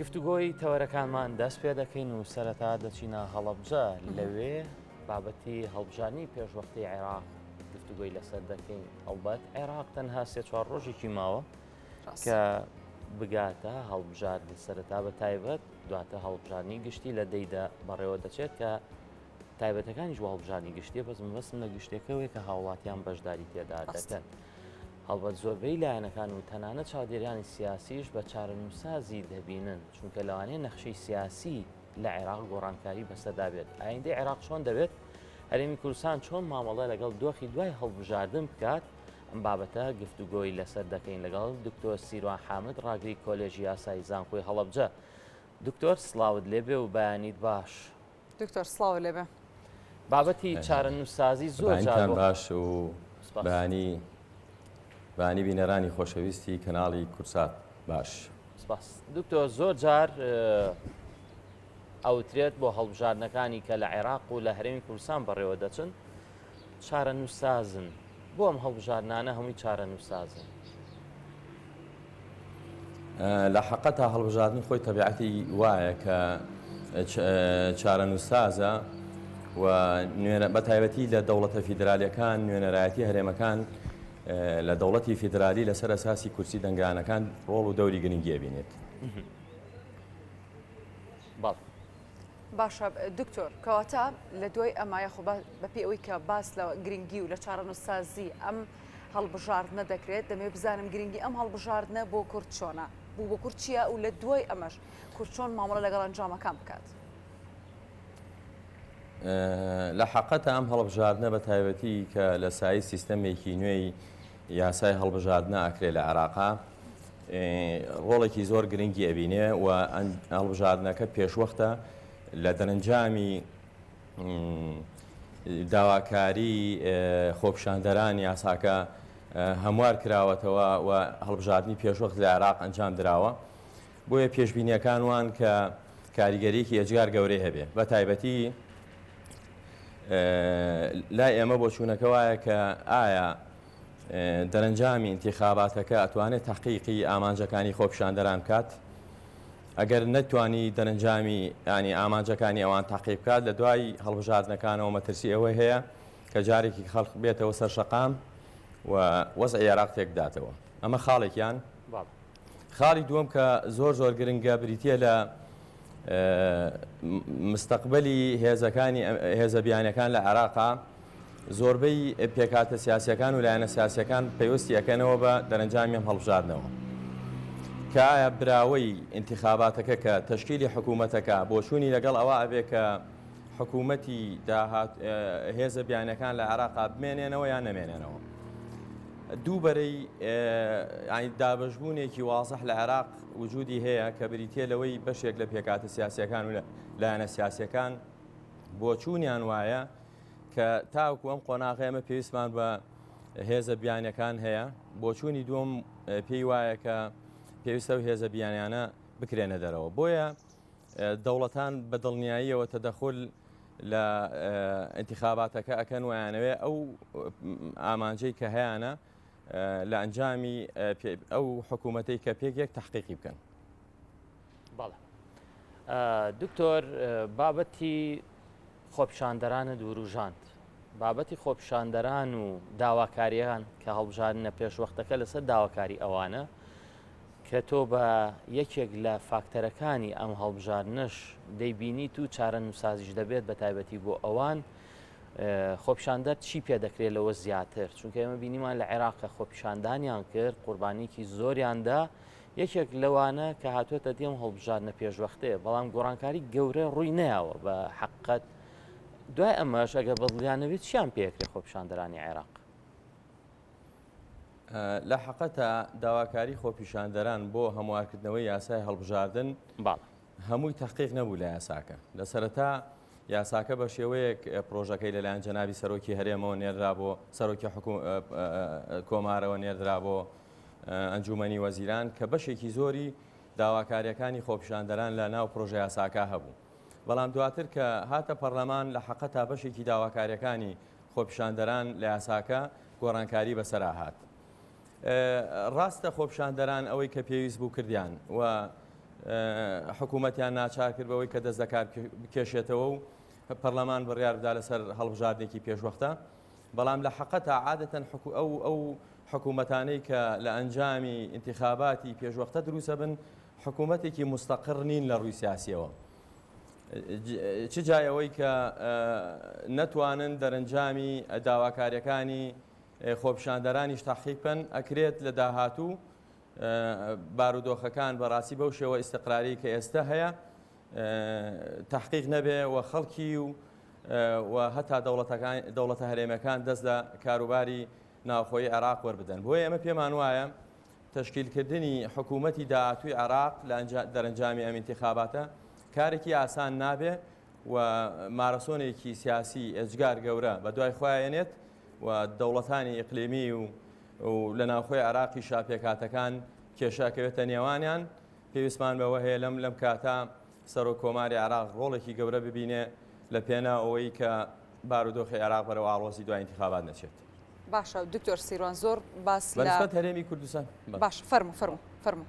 گفتوگۆی تەوەرەکانمان دەست پێ دەکەین و سەرەتا دەچینە هەڵەبجە لەوێ بابەتی هەڵبژارنی پێشوەختی عێراق گفتوگۆی لەسەر دەکەین. هەڵبەت عێراق تەنها سێ-چوار ڕۆژێکی ماوە کە بگاتە هەڵبژاردن سەرەتا بە تایبەت دواتە هەڵبژارنی گشتی لە دەیدا بەڕێوە دەچێت کە تایبەتەکانیش بۆ هەڵبژارنی گشتیە بەس مەبەستم لە گشتێکەوەی کە هاوڵاتیان بەشداری تێدا دەکەن. هەڵبەت زۆربەی لایەنەکان و تەنانەت چاودێریانی سیاسیش بە چارەنووسازی دەبینن چونکە لەوانەیە نەخشەی سیاسی لە عێراق گۆڕانکاری بەسەردا بێت. ئایندەی عێراق چۆن دەبێت؟ هەرێمی کوردستان چۆن مامەڵە لەگەڵ دۆخی دوای هەڵبژاردن بکات؟ ئەم بابەتە گفتوگۆی لەسەر دەکەین لەگەڵ دکتۆر سیروان حامد ڕاگری کۆلێژی یاسایی زانکۆی هەڵەبجە. دکتۆر سڵاوت لێبێ و بەیانیت باش. دکتۆر سڵاو لێبێ. بابەتی چارەنووسازی زۆر جار باش و بانی بینەرانی خۆشەویستی کەناڵی کورسات باش. سپاس. دکتۆر زۆر جار ئەوترێت بۆ هەڵبژاردنەکانی کە لە عێراق و لە هەرێمی کوردستان بەڕێوە دەچن چارەنووسازن. بۆ ئەم هەڵبژاردنانە هەمووی چارەنووسازن. لە حەقەتا هەڵبژاردن خۆی تەبیعەتی وایە کە چارەنووسازە و بە تایبەتی لە دەوڵەتە فیدرالیەکان نوێنەرایەتی هەرێمەکان لە دەوڵەتی فیدرالی لەسەر ئەساسی کورسی دەنگانەکان ڕۆڵ و دەوری گرنگی ئەبینێت. باشە دکتۆر کەواتە لە دوای ئەمایە خۆ بەپێ ئەوەی کە باس لە گرنگی و لە چارەنووسازی ئەم هەڵبژاردنە دەکرێت دەمێ بزانم گرنگی ئەم هەڵبژاردنە بۆ کورد چۆنە بوو بۆ کورد چییە و لە دوای ئەمەش کورد چۆن مامەڵە لەگەڵ ئەنجامەکان بکات. لە حەقەتە ئەم هەڵبژاردنە بە تایبەتی کە لە سایی سیستەمێکی نوێی یاسای هەڵبژاردنە ئەکرێت لە عێراقا ڕۆڵێکی زۆر گرنگی ئەبینێ و هەڵبژاردنەکە پێشوەختە لە دەرەنجامی داواکاری خۆپیشاندەران یاساکە هەموار کراوەتەوە و هەڵبژاردننی پێشوەخت لە عێراق ئەنجام درراوە بۆیە پێشبینیەکان وان کە کاریگەریەکی ئەجگار گەورەی هەبێ بە تایبەتی لای ئێمە بۆ چوونەکە وایە کە ئایا دەرەنجامی انتیخاباتەکە ئەتوانێت تەحقیقی ئامانجەکانی خۆپیشاندەران بکات ئەگەر نەتوانی دەرەنجامی ینی ئامانجەکانی ئەوان تاقیب بکات لە دوای هەڵبژاردنەکانەوە مەترسی ئەوەی هەیە کە جارێکی خەڵق بێتەوە سەر شەقام و وەزعی عێراق تێکداتەوە. ئەمە خاڵێکیان. خاڵی دووەم کە زۆر گرنگە بریتە لە مستەقبەلی هێزە بیانەکان لە عێراقا زۆربەی پێکاتە سیاسیەکان و لایەنە سیاسیەکان پەیوەستی ئەەکەنەوە بە دەرەنجامی ئەم هەڵبژاردنەوە کە ئایا براوەی انتیخاباتەکە کە تەشکیلی حکوومەتەکە بۆچوونی لەگەڵ ئەوە ئەبێ کە حکوومەتی هێزە بیانەکان لە عێراقا بمێنێنەوە یان نەمێنێنەوە. دووبەرەی دابەشبوونێکی وازەح لە عێراق وجودی هەیە کە بریتە لەوەی بەشێک لە پێکاتە سیاسیەکان و لایەنە سیاسیەکان بۆچوونیان وایە کە تاوکو ئەم قۆناغی ئەمە پێویستمان بە هێزە بیانەکان هەیە بۆچوونی دووەم پێی وایە کە پێویستە و هێزە بیانیانە بکرێنە دەرەوە بۆیە دەوڵەتان بە دڵنیاییەوە تەدەخل لە انتیخاباتەکە ئەکەن ویانەوێ ئەو ئامانجەی کە هەیەە لە ئەنجامی ئەو حکوومەتەی کە پێکێک تحقیقی بکەن. بەڵێ دکتۆر بابەتی خۆپیشاندەرانە دووروژاند بابەتی خۆپیشاندەران و داواکاریان کە هەڵبژاردنە پێشوەختەکە لەسەر داواکاری ئەوانە کە تۆ بە یەکێک لە فاکتەرەکانی ئەم هەڵبژاردنەش دەیبینیت و چارەنووسازیش دەبێت بە تایبەتی بۆ ئەوان خۆپیشاندەر چی پێ دەکرێت لەوە زیاتر چونکە ئێمە بینیمان لە عێراقە خۆپیشاندانیان کرد قوربانیکی زۆریاندا یەکێک لەوانە کە هاتوێتە دێم هەڵبژاردنە پێشوەختەیە بەڵام گۆڕانکاری گەورە ڕووی نەیەوە بە حقیقەت دوای ئەمەش ئەگە بەدڵیانەوێت چیان پێکرێت خۆپیشاندەرانی عێراق. لە حەقەتە داواکاری خۆپیشاندەران بۆ هەموارکردنەوەی یاسای هەڵبژاردن هەمووی تەحقیق نەبوو لە یاساکە لە سەرەتا یاساکە بە شێوەیەک پرۆژەکەی لەلایەن جەنابی سەرۆکی هەرێمەوە نێردرا بۆ سەرۆکی کۆمارەوە نێردرا بۆ ئەنجومەنی وەزیران کە بەشێکی زۆری داواکاریەکانی خۆپیشاندەران لە ناو پرۆژە یاساکە هەبوو بەڵام دواتر کە هاتە پەرلەمان لە حەقەتا بەشێکی داواکاریەکانی خۆپیشاندەران لە یاساکە گۆڕانکاری بەسەرا هات. ڕاستە خۆپیشاندەران ئەوەی کە پێویست بوو کردیان و حکوومەتیان ناچار کرد بەوەی کە دەست دەکات بکێشێتەوە و پەرلەمان بڕیار بدا لەسەر هەڵبژاردنێکی پێشوەختە بەڵام لە حەقەتە عادەتەن ئەو حکوومەتانەی کە لە ئەنجامی انتخاباتی پێشوەختە دروستە بن حکوومەتێکی مستەقر نین لە ڕووی سیاسیەوە چ جایەوەی کە نەتوانن دەرەنجامی داواکاریەکانی خۆپیشاندەرانیش تاحقیق بن ئەکرێت لە داهاتوو بارودۆخەکان بەڕاستی بەو شێوە ئیستقراری کە ئێستا هەیە تحقیق نەبێ و خەڵکی و هەتا دەوڵەتە هەرێمەکان دەست لە کاروباری ناوخۆی عێراق وەربدەن بۆیە ئێمە پێمان وایە تشکیلکردنی حکوومەتی داهاتووی عێراق لە دەرەنجامی ئەم انتخاباتە کارێکی ئاسان نابێ و مارەسۆنێکی سیاسی ئەجگار گەورە بە دوای خۆیانێت و دەوڵەتانی ئیقلیمی و لە ناوخۆی عێراقی شاپێکاتەکان کێشاکەوێتە نێوانیان پێویستمان بەوە هەیە لەم کاتە سەرۆک کۆماری عێراق ڕۆڵێکی گەورە ببینێ لە پێنا ئەوەی کە بارودۆخی عێراق بەرەو ئاڵۆزی دوای انتخابات نەچێت. باشە دکتۆر سیروان زۆر باس بەنسبەت هەرێمی کوردستان باش فەرموو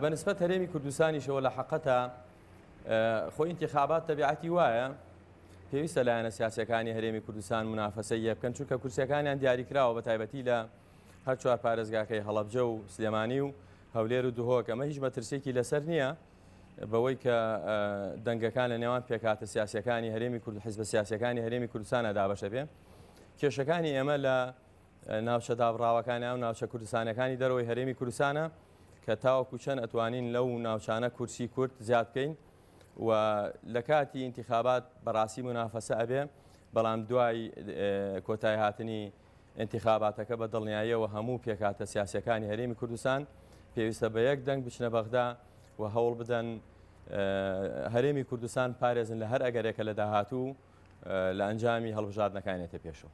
بەنسبەت هەرێمی کوردستانیشەوە لە حەقەتە خۆی انتخابات تەبیعەتی وایە پێویستە لایەنە سیاسەکانی هەرێمی کوردستان منافەسە یە بکەن چونکە کورسیەکانیان دیاریکراوە بە تایبەتی لە هەر چوار پارێزگاکەی هەڵەبجە و سلێمانی و هەولێر و دوهۆک ئەمە هیچ مەترسێکی لەسەر نییە بەوەی کە دەنگەکان لە نێوان پێکاتە سیاسەکانی هەرێمی کورد حیزبە سیاسەکانی هەرێمی کوردستانە دابەشە بێ کێشەکانی ئێمە لە ناوچە دابڕاوەکانی و ناوچە کوردستانەکانی دەرەوەی هەرێمی کوردستانە کە تاوەکو چەند ئەتوانین لەو ناوچانە کورسی کورد زیاد بکەین و لە کاتی انتخابات بەڕاستی منافەسە ئەبێ بەڵام دوای کۆتای هاتنی انتخاباتەکە بە دڵنیاییەوە هەموو پێکاتە سیاسەکانی هەرێمی کوردستان پێویستە بە یەک دەنگ بچنە بەغدا و هەوڵ بدەن هەرێمی کوردستان پارێزن لە هەر ئەگەرێکە لە داهاتوو لە ئەنجامی هەڵبژاردنەکانێتە پێشەوە.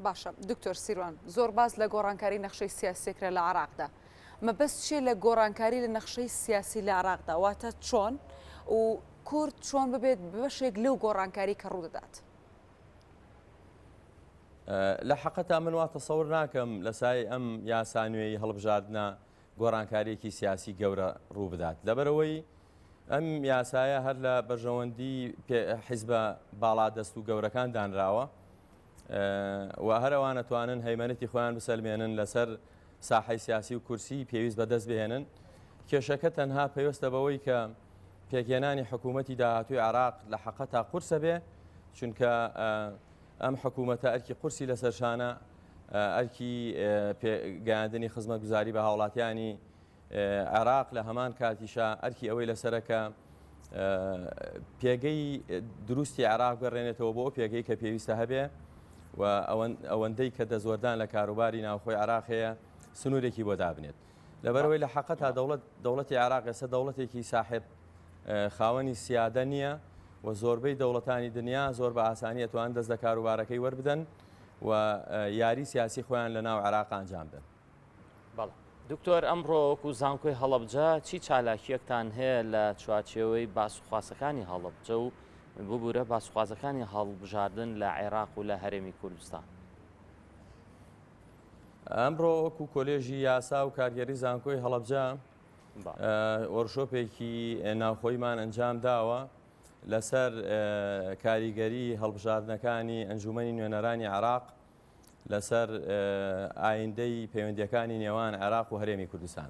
باشە دکتۆر سیروان زۆر باس لە گۆڕانکاری نەخشەی سیاسیکرا لە عێراقدا مەبەست چێ لە گۆڕانکاری لە نەخشەی سیاسی لە عێراقدا واتە چۆن و کورد چۆن ببێت بەشێک لەو گۆڕانکاری کە ڕوودەدات. لە حەقەتا من وا تەسەور ناکەم لە سای ئەم یاسانوێی هەڵبژاردنە گۆڕانکاریەکی سیاسی گەورە ڕوو بدات لەبەرەوەی ئەم یاسایە هەر لە بەرژەوەندی حیزبە باڵادەست و گەورەکان دانراوە و هەروان ئەتوانن هەیمەنەتی خۆیان بسەلمێنن لەسەر ساحەی سیاسی و کورسی پێویست بەدەست بهێنن کێشەکە تەنها پێویستە بەوەی کە پێکهێنانی حکوومەتی داهاتووی عێراق لە حەقەتا قورسە بێ چونکە ئەم حکوومەتە ئەرکی قورسی لەسەرشانە ئەرکی گەیاندنی خزمەتگوزاری بە هاوڵاتیانی عێراق لە هەمان کاتیشا ئەرکی ئەوەی لەسەرەکە پێگەی دروستی عێراق بگەڕێنێتەوە بۆ پێگەی کە پێویستە هەبێ و ئەوەندەی کە دەزۆردان لە کاروباری ناوخۆی عێراق هەیە سنوورێکی بۆ دابنێت لەبەرەوەی لە حەقەتا دەوڵەتی عێراق ئێستا دەوڵەتێکی ساحب خاوەنی سیادە نییە و زۆربەی دەوڵەتانی دنیا زۆر بە ئاسانی ئەتوان دەست لە کاروبارەکەی وەربدەن و یاری سیاسی خۆیان لە ناو عێراق ئەنجام بدەن. بەڵێ دکتۆر ئەمڕۆ وەکو زانکۆی هەڵەبجە چی چالاکیەکتان هەیە لە چوارچێوەی باسوخواسەکانی هەڵەبجە و ببوورە باسوخوازەکانی هەڵبژاردن لە عێراق و لە هەرێمی کوردستان؟ ئەمڕۆ وەکو کۆلێژی یاسا و کارگەری زانکۆی هەڵەبجە وەرشۆپێکی ناوخۆیمان ئەنجام داوە لەسەر کاریگەری هەڵبژاردنەکانی ئەنجومەنی نوێنەرانی عێراق لەسەر ئایندەی پەیوەندیەکانی نێوان عێراق و هەرێمی کوردستان.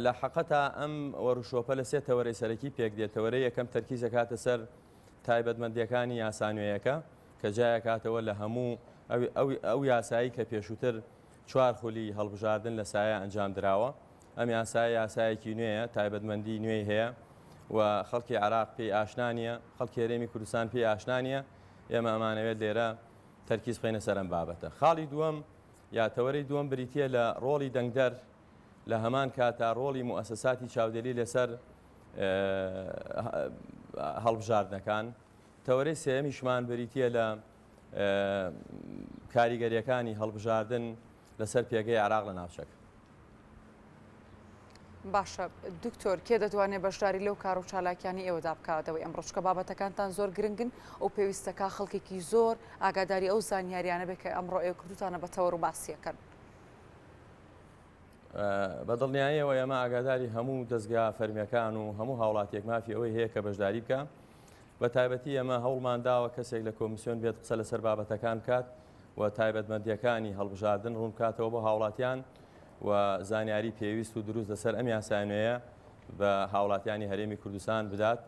لە حەقەتا ئەم وەرشۆپە لە سێ تەوەرەی سەرەکی پێک دێت. تەوەرەی یەکەم تەرکیزە کاتە سەر تایبەتمەندیەکانی یاسانوێیەکە کە جایە کاتەوە لە هەموو ئەو یاسایی کە پێشووتر چوار خولی هەڵبژاردن لە سایە ئەنجام دراوە. ئەم یاسایەکی نوێیە تایبەتمەندی نوێی هەیە و خەڵکی عێراق پێی ئاشنانیە خەڵکی هەرێمی کوردستان پێی ئاشنانیە ئێمە ئەمانەوێت لێرە تەرکیز بخەینە سەر ئەم بابەتە. خاڵی دووەم یا تەوەرەی دووەم بریتیە لە ڕۆڵی دەنگدەر لە هەمان کاتا ڕۆڵی موسساتی چاودێری لەسەر هەڵبژاردنەکان. تەوەرەی سێمیشمان بریتیە لە کاریگەریەکانی هەڵبژاردن لەسەر پێگەی عێراق لە ناوچەکە. باشە دکتۆر کێ دەتوانێت بەشداری لەو کار و چالاکیانی ئێوەدا بکاتەوەی ئەم ڕۆژکە بابەتەکانتان زۆر گرنگن ئەو پێویستەکە خەڵکێکی زۆر ئاگاداری ئەو زانیاریانە بێت کە ئەمڕۆ ئێوە کردوتانە بە تەوەر و باسیەکەن. بەدڵنیاییەوە ئێمە ئاگاداری هەموو دەستگا فەرمیەکان و هەموو هاوڵاتێک مافی ئەوەی هەیە کە بەشداری بکە بە تایبەتی ئەمە هەوڵمان داوە کەسێک لە کۆمیسیۆن بێت قسە لەسەر بابەتەکان کات و تایبەتمەندیەکانی هەڵبژاردن ڕوون کاتەوە بۆ هاوڵاتیان و زانیاری پێویست و دروست لەسەر ئەم یاسانوەیە بە هاوڵاتیانی هەرێمی کوردستان بدات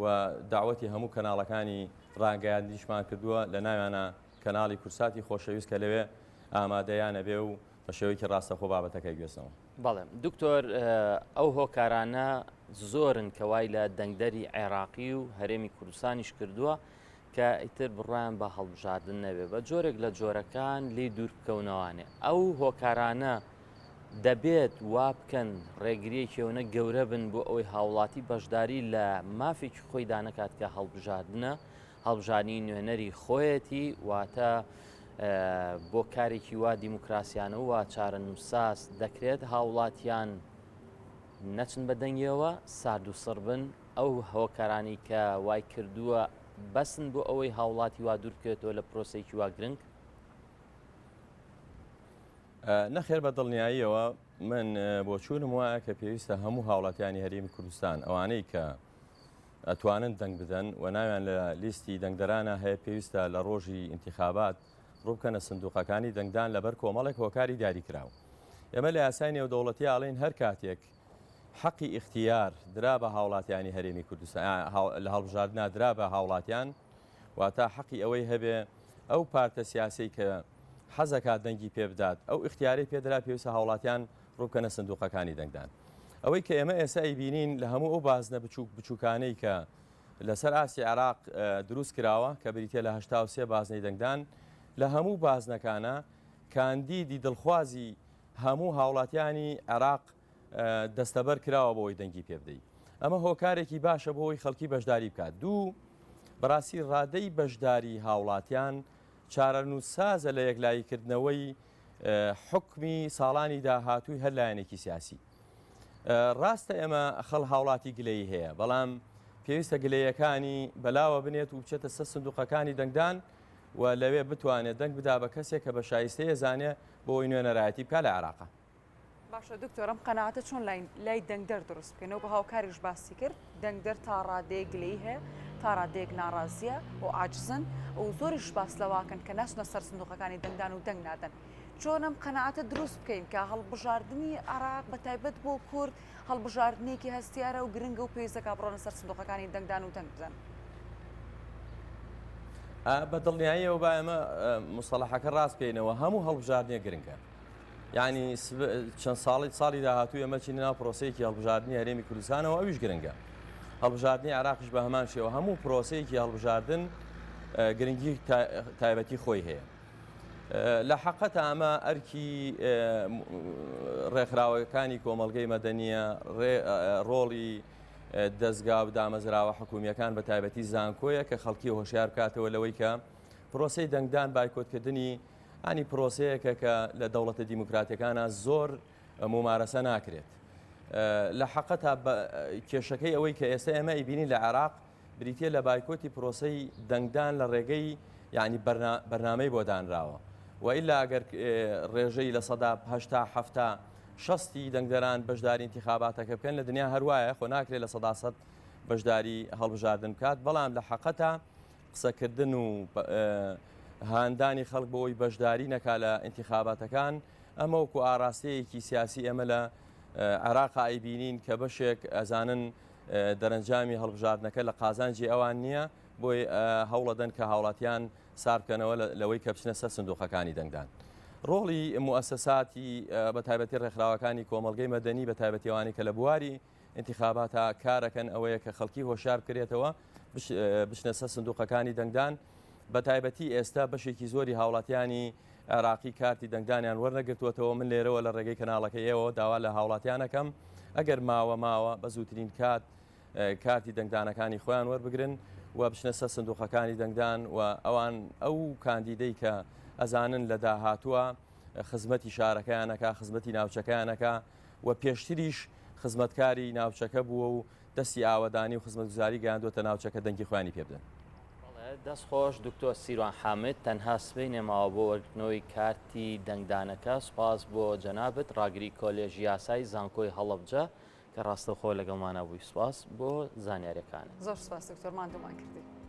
و داوەتی هەموو کەناڵەکانی ڕاگەیاندیشمان کردووە لە ناویانە کەناڵی کورساتی خۆشەویست کە لەوێ ئامادەیانە بێ و بە شێوەیەکی ڕاستەخۆ بابەتەکەی گوێستنەوە. بەڵێ دکتۆر ئەو هۆکارانە زۆرن کەوای لە دەنگدەری عێراقی و هەرێمی کوردستانیش کردووە کە ئیتر بڕیان بە هەڵبژاردن نەبێ بە جۆرێک لە جۆرەکان لی دوور بکەونەوانێ ئەو هۆکارانە دەبێت وا بکەن ڕێگریەکیەوەنە گەورە بن بۆ ئەوەی هاوڵاتی بەشداری لە مافێکی خۆی دانەکات کە هەڵبژاردنە هەڵبژاردنی نوێنەری خۆیەتی واتە بۆ کارێکی وا دیموکراسیانە و وا چارە نووساس دەکرێت هاوڵاتیان نەچن بە دەنگیەوە سارد و سڕ بن ئەو هۆکارانی کە وای کردووە بەسن بۆ ئەوەی هاوڵاتی وا دوور بکرێتەوە لە پرۆسێکی وا گرنگ. نەخێر بە دڵنیاییەوە من بۆ چوونم وایە کە پێویستە هەموو هاوڵاتیانی هەرێمی کوردستان ئەوانەی کە ئەتوانن دەنگ بدەن و ناویان لە لیستی دەنگدەرانە هەیە پێویستە لە ڕۆژی ئینتیخابات ڕووبکەنە سندوقەکانی دەنگدان لەبەر کۆمەڵێک هۆکاری دیاریکراوە. ئێمە لە یاسای نێودەوڵەتی ئاڵین هەر کاتێک حەقی اختیار درا بە هاوڵاتیانی هەرێمی کوردستان لە هەڵبژاردننا درا بە هاوڵاتیان واتە حەقی ئەوەی هەبێ ئەو پارتە سیاسی کە حەزەکات دەنگی پێ بدات ئەو اختیاری پێدرا پێویستە هاوڵاتیان ڕووبکەنە سندوقەکانی دەنگدان. ئەوەی کە ئێمە ئێستا ئەیبینین لە هەموو ئەو بازنە بچووکانەی کە لەسەر ئاسی عێراق دروست کراوە کە بریتە لە 83 بازنەی دەنگدان لە هەموو بازنەکانە کاندیدی دڵخوازی هەموو هاوڵاتیانی عێراق دەستەبەر کراوە بۆی دەنگی پێ بدەیت. ئەمە هۆکارێکی باشە بۆی خەڵکی بەشداری بکات. دوو بەڕاستی ڕادەی بەشداری هاوڵاتیان چارەنووسسازە لە یەکلاییکردنەوەی حکمی ساڵانی داهاتووی هەر لایەنێکی سیاسی. ڕاستە ئێمە خەڵ هاوڵاتی گلەی هەیە بەڵام پێویستە گلەیەکانی بەلاوە بنێت و بچێتە سەر سندوقەکانی دەنگدان و لەوێ بتوانێت دەنگ بدا بە کەسێک کە بە شایستەیە زانێ بۆی نوێنەرایەتی بکە لە عێراقا. باشە دکتۆرم قەنەعاتە چۆن لای دەنگدەر دروست بکەنەوە بە هاوکاریش باسی کرد دەنگدەر تا ڕادەیە گلەی هەیە تا ڕادەیەک ناڕازیە و عاجزن و زۆریش باس لەواکەن کە ناچنە سەر سندوقەکانی دەنگدان و دەنگ نادەن. چۆنم قەنەعاتە دروست بکەین کە هەڵبژاردننی عێراق بە تایبەت بۆ کورد هەڵبژاردنێکی هەستیارە و گرنگە و پێویستەکە بڕۆنە سەر سندوقەکانی دەنگدان و دەنگ بدەن. بە دڵنیاییەوە با ئێمە مستەڵەحەکە ڕاست بکەینەوە هەموو هەڵبژاردنێ گرنگە. یعنی چەند ساڵی داهاتوو ئەمە چین ناو پرۆسەیەکی هەڵبژاردننی هەرێمی کوردستانەوە ئەویش گرنگە. هەڵبژاردننی عێراقیش بە هەمان شێوە هەموو پرۆسەیەکی هەڵبژاردن گرنگی تایبەتی خۆی هەیە. لە حەقەتە ئەمە ئەرکی ڕێکخراوەکانی کۆمەڵگەی مەدەنیە ڕۆڵی دەستگا و دامەزراوە حکومیەکان بە تایبەتی زانکۆیە کە خەڵکی هۆشیار بکاتەوە لەوەی کە پرۆسەی دەنگدان بایکۆتکردنی ئانی پرۆسەیەکە کە لە دەوڵەتە دیموکراتیەکانە زۆر ممارەسە ناکرێت. لە حەقەتە کێشەکەی ئەوەی کە ئێستا ئێمە ئیبینی لە عێراق بریتە لە بایکۆتی پرۆسەی دەنگدان لە ڕێگەی یعنی بەرنامەی بۆ دانراوە و ئیلا ئەگەر ڕێژەی لە سەدا 60 دەنگدەران بەشداری انتخاباتەکە بکەن لە دنیا هەروایە خۆ ناکرێت لە 100 بەشداری هەڵبژاردن بکات بەڵام لە حەقەتە قسەکردن و هاندانی خەڵک بۆی بەشداری نەکا لە انتخاباتەکان ئەمە وەکو ئاراستەیەکی سیاسی ئەمە لە عێراق ئایبینین کە بەشێک ئەزانن دەرەنجامی هەڵبژاردنەکە لە قازانجی ئەوان نییە بۆی هەوڵەدەن کە هاوڵاتیان ساربکەنەوە لەوەی کە بچنە سەر سندوقەکانی دەنگدان. ڕۆڵی مؤسساتی بە تایبەتی ڕێکخراوەکانی کۆمەڵگەی مەدەنی بە تایبەتیوانی کە لە بواری انتخاباتە کارەکەن ئەوەیە کە خەڵکی هۆشیار بکرێتەوە بچنە سەر سندوقەکانی دەنگدان بە تایبەتی ئێستا بەشێکی زۆری هاوڵاتیانی عێراقی کارتی دەنگدانیان وەرنەگرتووەتەوە من لێرەوە لە ڕێگەی کەناڵەکەی ئێوە داوا لە هاوڵاتیانەکەم ئەگەر ماوە بە زووترین کارتی دەنگدانەکانی خۆیان وەربگرن و بچنە سەر سندوقەکانی دەنگدان و ئەوان ئەو کاندیدەی کە ئەزانن لە داهاتووە خزمەتی شارەکەیانەکە خزمەتی ناوچەکەیانەکە و پێشتریش خزمەتکاری ناوچەکە بووە و دەستی ئاوەدانی و خزمەتگوزاری گەیاندوتە ناوچەکە دەنگی خوانی پێ بدەن. دەستخۆش دکتۆر سیروان حامد تەنها سبەی نێماوە بۆ وەرگرتنەوەی کارتی دەنگدانەکە سوپاس بۆ جەنابەت ڕاگری کۆلێژی یاسای زانکۆی هەڵەبجە کە ڕاستەوخۆ لەگەڵمانە بووی سوپاس بۆ زانیاریەکانت زۆر سپاس دکتۆر ماندوومان کردی.